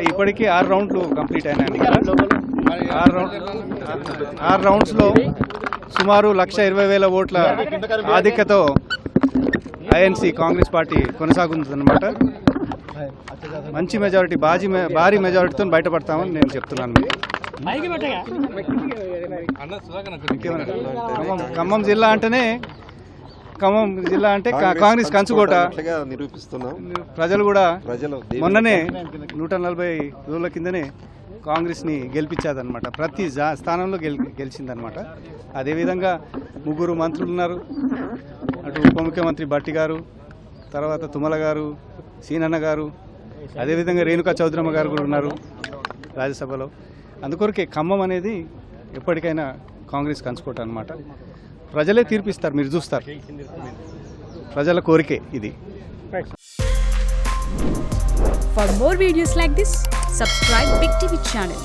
ఇప్పటికీ 6 రౌండ్లు కంప్లీట్ అయినాయి. 6 రౌండ్స్లో సుమారు 1,20,000 ఓట్ల ఆధిక్యతతో ఐఎన్సీ కాంగ్రెస్ పార్టీ కొనసాగుతుందన్నమాట. మంచి మెజారిటీ, భారీ మెజారిటీతో బయటపడతామని నేను చెప్తున్నాను. ఖమ్మం జిల్లా అంటే కాంగ్రెస్ కంచుకోట నిరూపిస్తున్నాం. ప్రజలు కూడా మొన్ననే 140 రోజుల కిందనే కాంగ్రెస్ని గెలిపించాదనమాట. ప్రతి స్థానంలో గెలిచిందనమాట. అదేవిధంగా 3 మంత్రులు ఉన్నారు. అటు ఉప ముఖ్యమంత్రి భట్టి గారు, తర్వాత తుమ్మల గారు, సీనన్న గారు, అదేవిధంగా రేణుకా చౌదరమ్మ గారు కూడా ఉన్నారు రాజ్యసభలో. అందుకొరకే ఖమ్మం అనేది ఎప్పటికైనా కాంగ్రెస్ కంచుకోట అనమాట. ప్రజలే తీర్పిస్తారు, మీరు చూస్తారు. ప్రజల కోరికే ఇది. For more videos like this, subscribe Big TV channel.